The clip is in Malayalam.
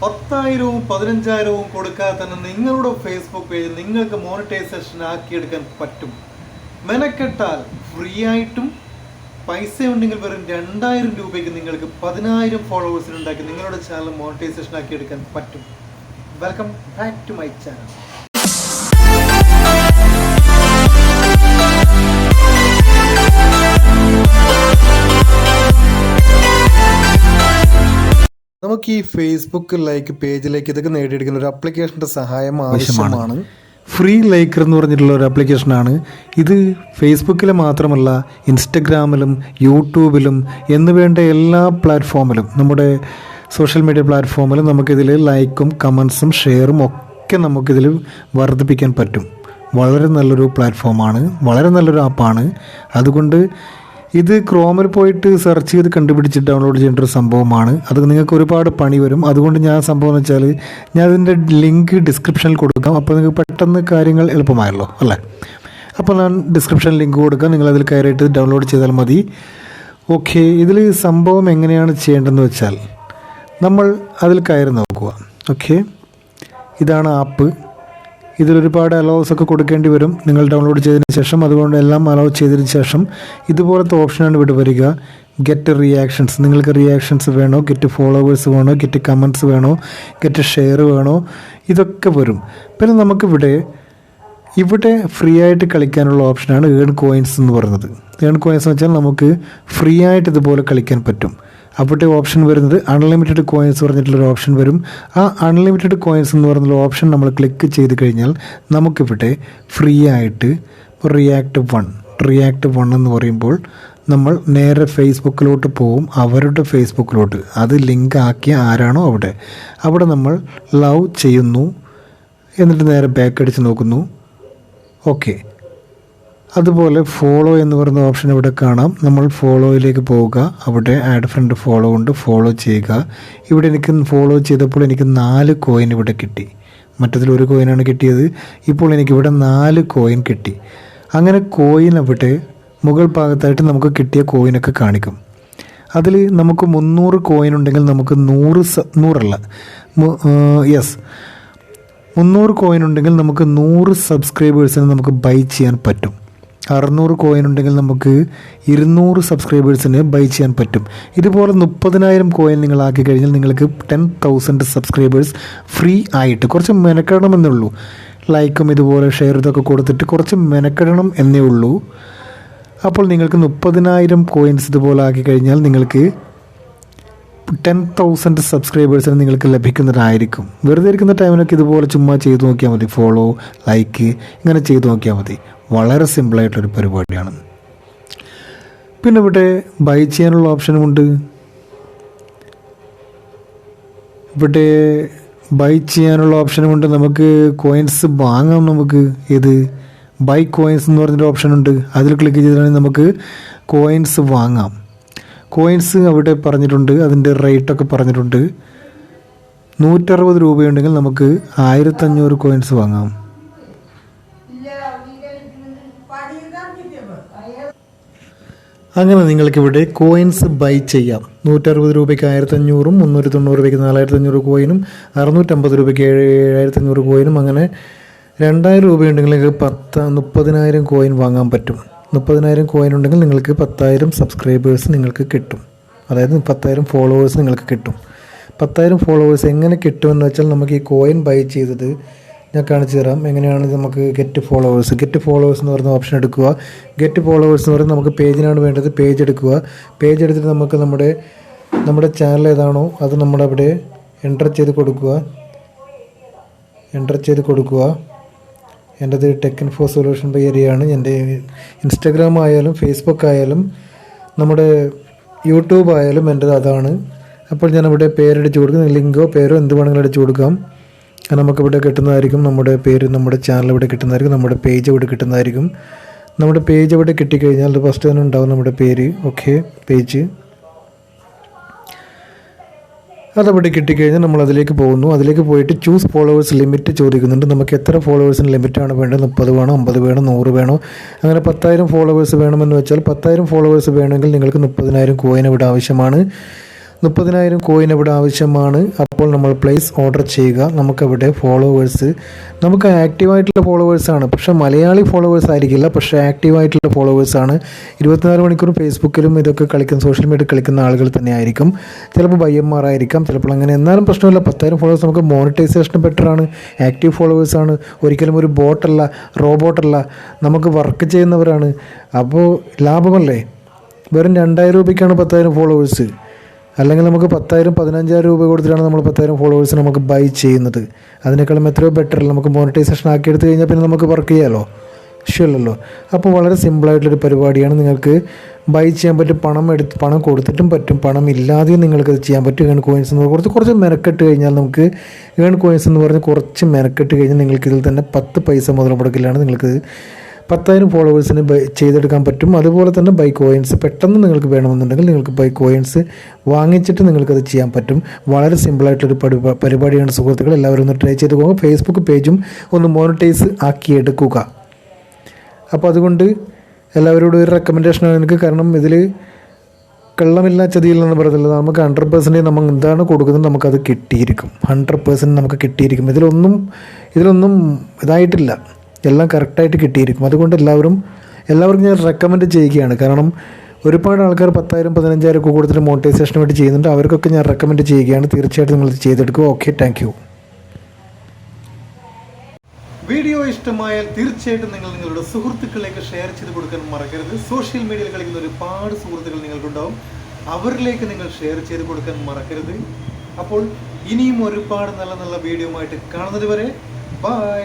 10,000-വും 15,000-വും കൊടുക്കാതെ തന്നെ നിങ്ങളുടെ ഫേസ്ബുക്ക് പേജ് നിങ്ങൾക്ക് മോണിറ്റൈസേഷൻ ആക്കിയെടുക്കാൻ പറ്റും. മെനക്കെട്ടാൽ ഫ്രീ ആയിട്ടും പൈസ ഉണ്ടെങ്കിൽ വെറും 2,000 രൂപയ്ക്ക് നിങ്ങൾക്ക് 10,000 ഫോളോവേഴ്സിനുണ്ടാക്കി നിങ്ങളുടെ ചാനൽ മോണിറ്റൈസേഷൻ ആക്കിയെടുക്കാൻ പറ്റും. Welcome back to my channel. നമുക്ക് ഈ ഫേസ്ബുക്ക് ലൈക്ക് പേജിലേക്ക് ഇതൊക്കെ നേടിയെടുക്കുന്ന ഒരു ആപ്ലിക്കേഷൻ്റെ സഹായം ആവശ്യമാണ്. ഫ്രീ ലൈക്കർ എന്ന് പറഞ്ഞിട്ടുള്ള ഒരു ആപ്ലിക്കേഷനാണ് ഇത്. ഫേസ്ബുക്കിൽ മാത്രമല്ല, ഇൻസ്റ്റഗ്രാമിലും യൂട്യൂബിലും എന്നുവേണ്ട എല്ലാ പ്ലാറ്റ്ഫോമിലും, നമ്മുടെ സോഷ്യൽ മീഡിയ പ്ലാറ്റ്ഫോമിലും നമുക്കിതിൽ ലൈക്കും കമൻസും ഷെയറും ഒക്കെ നമുക്കിതിൽ വർദ്ധിപ്പിക്കാൻ പറ്റും. വളരെ നല്ലൊരു പ്ലാറ്റ്ഫോമാണ്, വളരെ നല്ലൊരു ആപ്പാണ്. അതുകൊണ്ട് ഇത് ക്രോമിൽ പോയിട്ട് സെർച്ച് ചെയ്ത് കണ്ടുപിടിച്ച് ഡൗൺലോഡ് ചെയ്യേണ്ട ഒരു സംഭവമാണ്. അത് നിങ്ങൾക്ക് ഒരുപാട് പണി വരും. അതുകൊണ്ട് ഞാൻ സംഭവം എന്ന് വെച്ചാൽ ഞാൻ അതിൻ്റെ ലിങ്ക് ഡിസ്ക്രിപ്ഷനിൽ കൊടുക്കാം. അപ്പോൾ നിങ്ങൾക്ക് പെട്ടെന്ന് കാര്യങ്ങൾ എളുപ്പമായല്ലോ അല്ലേ. അപ്പോൾ ഞാൻ ഡിസ്ക്രിപ്ഷനിൽ ലിങ്ക് കൊടുക്കാം, നിങ്ങളതിൽ കയറിയിട്ട് ഡൗൺലോഡ് ചെയ്താൽ മതി. ഓക്കെ, ഇതിൽ സംഭവം എങ്ങനെയാണ് ചെയ്യേണ്ടതെന്ന് വെച്ചാൽ നമ്മൾ അതിൽ കയറി നോക്കുക. ഓക്കെ, ഇതാണ് ആപ്പ്. ഇതിലൊരുപാട് അലൗസ് ഒക്കെ കൊടുക്കേണ്ടി വരും നിങ്ങൾ ഡൗൺലോഡ് ചെയ്തതിന് ശേഷം. അതുകൊണ്ട് എല്ലാം അലൗ ചെയ്തതിന് ശേഷം ഇതുപോലത്തെ ഓപ്ഷനാണ് ഇവിടെ വരിക. Get reactions. നിങ്ങൾക്ക് റിയാക്ഷൻസ് വേണോ, ഗെറ്റ് ഫോളോവേഴ്സ് വേണോ, ഗെറ്റ് കമൻറ്റ്സ് വേണോ, ഗെറ്റ് ഷെയർ വേണോ, ഇതൊക്കെ വരും. പിന്നെ നമുക്കിവിടെ ഫ്രീ ആയിട്ട് കളിക്കാനുള്ള ഓപ്ഷനാണ് ഏൺ കോയിൻസ് എന്ന് പറയുന്നത്. ഏൺ കോയിൻസ് എന്ന് വെച്ചാൽ നമുക്ക് ഫ്രീ ആയിട്ട് ഇതുപോലെ കളിക്കാൻ പറ്റും. അവിടെ ഓപ്ഷൻ വരുന്നത് അൺലിമിറ്റഡ് കോയിൻസ് പറഞ്ഞിട്ടുള്ളൊരു ഓപ്ഷൻ വരും. ആ അൺലിമിറ്റഡ് കോയിൻസ് എന്ന് പറയുന്ന ഓപ്ഷൻ നമ്മൾ ക്ലിക്ക് ചെയ്ത് കഴിഞ്ഞാൽ നമുക്കിവിടെ ഫ്രീ ആയിട്ട് റിയാക്ട് 1 എന്ന് പറയുമ്പോൾ നമ്മൾ നേരെ ഫേസ്ബുക്കിലോട്ട് പോവും, അവരുടെ ഫേസ്ബുക്കിലോട്ട്. അത് ലിങ്ക് ആക്കിയ ആരാണോ അവിടെ നമ്മൾ ലവ് ചെയ്യുന്നു. എന്നിട്ട് നേരെ ബാക്ക് അടിച്ച് നോക്കുന്നു. ഓക്കെ, അതുപോലെ ഫോളോ എന്ന് പറയുന്ന ഓപ്ഷൻ ഇവിടെ കാണാം. നമ്മൾ ഫോളോയിലേക്ക് പോവുക. അവിടെ ആഡ് ഫ്രണ്ട് ഫോളോ ഉണ്ട്, ഫോളോ ചെയ്യുക. ഇവിടെ എനിക്ക് ഫോളോ ചെയ്തപ്പോൾ എനിക്ക് 4 കോയിൻ ഇവിടെ കിട്ടി. മറ്റതിൽ 1 കോയിനാണ് കിട്ടിയത്. ഇപ്പോൾ എനിക്കിവിടെ 4 കോയിൻ കിട്ടി. അങ്ങനെ കോയിൻ അവിടെ മുകൾ ഭാഗത്തായിട്ട് നമുക്ക് കിട്ടിയ കോയിനൊക്കെ കാണിക്കും. അതിൽ നമുക്ക് 300 കോയിൻ ഉണ്ടെങ്കിൽ നമുക്ക് 300 കോയിൻ ഉണ്ടെങ്കിൽ നമുക്ക് 100 സബ്സ്ക്രൈബേഴ്സിന് നമുക്ക് ബൈ ചെയ്യാൻ പറ്റും. 600 കോയിൻ ഉണ്ടെങ്കിൽ നമുക്ക് 200 സബ്സ്ക്രൈബേഴ്സിന് ബൈ ചെയ്യാൻ പറ്റും. ഇതുപോലെ 30,000 കോയിൻ നിങ്ങളാക്കി കഴിഞ്ഞാൽ നിങ്ങൾക്ക് 10,000 സബ്സ്ക്രൈബേഴ്സ് ഫ്രീ ആയിട്ട്. കുറച്ച് മെനക്കെടണം എന്നേ ഉള്ളൂ. ലൈക്കും ഇതുപോലെ ഷെയർ ഇതൊക്കെ കൊടുത്തിട്ട് കുറച്ച് മെനക്കെടണം എന്നേ ഉള്ളൂ. അപ്പോൾ നിങ്ങൾക്ക് 30,000 കോയിൻസ് ഇതുപോലെ ആക്കി കഴിഞ്ഞാൽ നിങ്ങൾക്ക് 10,000 സബ്സ്ക്രൈബേഴ്സിന് നിങ്ങൾക്ക് ലഭിക്കുന്നതായിരിക്കും. വെറുതെ ഇരിക്കുന്ന ടൈമിലൊക്കെ ഇതുപോലെ ചുമ്മാ ചെയ്ത് നോക്കിയാൽ മതി. ഫോളോ, ലൈക്ക് ഇങ്ങനെ ചെയ്ത് നോക്കിയാൽ മതി. വളരെ സിമ്പിളായിട്ടൊരു പരിപാടിയാണ്. പിന്നെ ഇവിടെ ബൈ ചെയ്യാനുള്ള ഓപ്ഷനുമുണ്ട്. ഇവിടെ ബൈ ചെയ്യാനുള്ള ഓപ്ഷനുമുണ്ട്. നമുക്ക് കോയിൻസ് വാങ്ങാം. നമുക്ക് ഇത് ബൈ കോയിൻസ് എന്ന് പറഞ്ഞൊരു ഓപ്ഷനുണ്ട്. അതിൽ ക്ലിക്ക് ചെയ്തിട്ടാണെങ്കിൽ നമുക്ക് കോയിൻസ് വാങ്ങാം. കോയിൻസ് അവിടെ പറഞ്ഞിട്ടുണ്ട്, അതിൻ്റെ റേറ്റൊക്കെ പറഞ്ഞിട്ടുണ്ട്. 160 രൂപയുണ്ടെങ്കിൽ നമുക്ക് 1,500 കോയിൻസ് വാങ്ങാം. അങ്ങനെ നിങ്ങൾക്കിവിടെ കോയിൻസ് ബൈ ചെയ്യാം. 160 രൂപയ്ക്ക് 1,500, 390 രൂപയ്ക്ക് 4,500 കോയിനും, 650 രൂപയ്ക്ക് 7,500 കോയിനും, അങ്ങനെ 2,000 രൂപയുണ്ടെങ്കിൽ നിങ്ങൾക്ക് 30,000 കോയിൻ വാങ്ങാൻ പറ്റും. 30,000 കോയിൻ ഉണ്ടെങ്കിൽ നിങ്ങൾക്ക് 10,000 സബ്സ്ക്രൈബേഴ്സ് നിങ്ങൾക്ക് കിട്ടും. അതായത് 10,000 ഫോളോവേഴ്സ് നിങ്ങൾക്ക് കിട്ടും. 10,000 ഫോളോവേഴ്സ് എങ്ങനെ കിട്ടുമെന്ന് വെച്ചാൽ നമുക്ക് ഈ കോയിൻ ബൈ ചെയ്തത് ഞാൻ കാണിച്ചു തരാം. എങ്ങനെയാണ് നമുക്ക് ഗെറ്റ് ഫോളോവേഴ്സ് എന്ന് പറയുന്ന ഓപ്ഷൻ എടുക്കുക. ഗെറ്റ് ഫോളോവേഴ്സ് എന്ന് പറയുന്നത് നമുക്ക് പേജിനാണ് വേണ്ടത്. പേജ് എടുക്കുക. പേജ് എടുത്തിട്ട് നമുക്ക് നമ്മുടെ ചാനൽ ഏതാണോ അത് നമ്മുടെ അവിടെ എൻ്റർ ചെയ്ത് കൊടുക്കുക. എൻ്റെത് ടെക് ഇൻഫോ സൊല്യൂഷൻ ബൈ ഏരിയയാണ്. എൻ്റെ ഇൻസ്റ്റഗ്രാം ആയാലും ഫേസ്ബുക്ക് ആയാലും നമ്മുടെ യൂട്യൂബ് ആയാലും എൻ്റെത് അതാണ്. അപ്പോൾ ഞാനവിടെ പേരടിച്ച് കൊടുക്കും. ലിങ്കോ പേരോ എന്ത് വേണമെങ്കിലും അടിച്ചു കൊടുക്കാം. നമുക്കിവിടെ കിട്ടുന്നതായിരിക്കും നമ്മുടെ പേര്, നമ്മുടെ ചാനൽ ഇവിടെ കിട്ടുന്നതായിരിക്കും, നമ്മുടെ പേജ് ഇവിടെ കിട്ടുന്നതായിരിക്കും. നമ്മുടെ പേജ് ഇവിടെ കിട്ടിക്കഴിഞ്ഞാൽ ഫസ്റ്റ് തന്നെ ഉണ്ടാവും നമ്മുടെ പേര്. ഓക്കെ, പേജ് അതവിടെ കിട്ടിക്കഴിഞ്ഞാൽ നമ്മൾ അതിലേക്ക് പോകുന്നു. അതിലേക്ക് പോയിട്ട് ചൂസ് ഫോളോവേഴ്സ് ലിമിറ്റ് ചോദിക്കുന്നുണ്ട്. നമുക്ക് എത്ര ഫോളോവേഴ്സിന് ലിമിറ്റാണ് വേണ്ടത്? 30 വേണോ, 50 വേണോ, 100 വേണോ? അങ്ങനെ 10,000 ഫോളോവേഴ്സ് വേണമെന്ന് വെച്ചാൽ 10,000 ഫോളോവേഴ്സ് വേണമെങ്കിൽ നിങ്ങൾക്ക് 30,000 കോയിൻ ഇവിടെ ആവശ്യമാണ്. 30,000 കോയിൻ ഇവിടെ ആവശ്യമാണ്. അപ്പോൾ നമ്മൾ പ്ലേസ് ഓർഡർ ചെയ്യുക. നമുക്കവിടെ ഫോളോവേഴ്സ് നമുക്ക് ആക്റ്റീവായിട്ടുള്ള ഫോളോവേഴ്സാണ്, പക്ഷേ മലയാളി ഫോളോവേഴ്സ് ആയിരിക്കില്ല, പക്ഷേ ആക്റ്റീവായിട്ടുള്ള ഫോളോവേഴ്സാണ്. 24 മണിക്കൂർ ഫേസ്ബുക്കിലും ഇതൊക്കെ കളിക്കുന്ന സോഷ്യൽ മീഡിയ കളിക്കുന്ന ആളുകൾ തന്നെ ആയിരിക്കും. ചിലപ്പോൾ ബയ്യന്മാരായിരിക്കാം, ചിലപ്പോൾ അങ്ങനെ. എന്നാലും പ്രശ്നമില്ല. 10,000 ഫോളോവേഴ്സ് നമുക്ക് മോണിറ്റൈസേഷന് ബെറ്ററാണ്. ആക്റ്റീവ് ഫോളോവേഴ്സാണ്, ഒരിക്കലും ഒരു ബോട്ടല്ല, റോബോട്ടല്ല, നമുക്ക് വർക്ക് ചെയ്യുന്നവരാണ്. അപ്പോൾ ലാഭമല്ലേ? വെറും 2,000 രൂപയ്ക്കാണ് 10,000 ഫോളോവേഴ്സ്. അല്ലെങ്കിൽ നമുക്ക് 10,000 15,000 രൂപ കൊടുത്തിട്ടാണ് നമ്മൾ 10,000 ഫോളോവേഴ്സ് നമുക്ക് ബൈ ചെയ്യുന്നത്. അതിനേക്കാളും എത്രയോ ബെറ്റർ. നമുക്ക് മോണിറ്റൈസേഷൻ ആക്കിയെടുത്ത് കഴിഞ്ഞാൽ പിന്നെ നമുക്ക് വർക്ക് ചെയ്യാമല്ലോ, ഇഷ്ടമല്ലല്ലോ. അപ്പോൾ വളരെ സിമ്പിളായിട്ടുള്ളൊരു പരിപാടിയാണ്. നിങ്ങൾക്ക് ബൈ ചെയ്യാൻ പറ്റും. പണം കൊടുത്തിട്ടും പറ്റും, പണം ഇല്ലാതെയും നിങ്ങൾക്കത് ചെയ്യാൻ പറ്റും. ഏൺ കോയിൻസ് എന്ന് കുറച്ച് മെനക്കെട്ട് കഴിഞ്ഞാൽ നമുക്ക് ഏൺ കോയിൻസ് എന്ന് പറഞ്ഞ് കുറച്ച് മെനക്കെട്ട് കഴിഞ്ഞാൽ നിങ്ങൾക്കിതിൽ തന്നെ 10 പൈസ മുതൽ മുടക്കിലാണ് നിങ്ങൾക്ക് 10,000 ഫോളോവേഴ്സിന് ചെയ്തെടുക്കാൻ പറ്റും. അതുപോലെ തന്നെ ബൈ കോയിൻസ് പെട്ടെന്ന് നിങ്ങൾക്ക് വേണമെന്നുണ്ടെങ്കിൽ നിങ്ങൾക്ക് ബൈ കോയിൻസ് വാങ്ങിച്ചിട്ട് നിങ്ങൾക്കത് ചെയ്യാൻ പറ്റും. വളരെ സിമ്പിളായിട്ടൊരു പരിപാടിയാണ് സുഹൃത്തുക്കൾ. എല്ലാവരും ഒന്ന് ട്രൈ ചെയ്ത് പോകുക. ഫേസ്ബുക്ക് പേജും ഒന്ന് മോണിറ്റൈസ് ആക്കിയെടുക്കുക. അപ്പോൾ അതുകൊണ്ട് എല്ലാവരോടും ഒരു റെക്കമെൻഡേഷനാണ് എനിക്ക്. കാരണം ഇതിൽ കള്ളമില്ല ചതിയില്ലെന്ന് പറയുന്നത്. നമുക്ക് 100% നമ്മൾ എന്താണ് കൊടുക്കുന്നത് നമുക്കത് കിട്ടിയിരിക്കും. 100% നമുക്ക് കിട്ടിയിരിക്കും. ഇതിലൊന്നും ഇതായിട്ടില്ല, എല്ലാം കറക്റ്റായിട്ട് കിട്ടിയിരിക്കും. അതുകൊണ്ട് എല്ലാവർക്കും ഞാൻ റെക്കമെൻഡ് ചെയ്യുകയാണ്. കാരണം ഒരുപാട് ആൾക്കാർ 10,000 15,000 ഒക്കെ കൊടുത്തിട്ട് മോണിറ്റൈസേഷന് വേണ്ടി ചെയ്യുന്നുണ്ട്. അവർക്കൊക്കെ ഞാൻ റെക്കമെൻഡ് ചെയ്യുകയാണ്. തീർച്ചയായിട്ടും നിങ്ങൾ ചെയ്തെടുക്കുക. Okay, thank you. വീഡിയോ ഇഷ്ടമായാൽ തീർച്ചയായിട്ടും നിങ്ങൾ നിങ്ങളുടെ സുഹൃത്തുക്കളിലേക്ക് ഷെയർ ചെയ്ത് കൊടുക്കാൻ മറക്കരുത്. സോഷ്യൽ മീഡിയയിൽ കളിക്കുന്ന ഒരുപാട് സുഹൃത്തുക്കൾ നിങ്ങൾക്കുണ്ടാവും, അവരിലേക്ക് നിങ്ങൾ ഷെയർ ചെയ്ത് കൊടുക്കാൻ മറക്കരുത്. അപ്പോൾ ഇനിയും ഒരുപാട് നല്ല നല്ല വീഡിയോ ആയിട്ട് കാണുന്നത് വരെ ബൈ.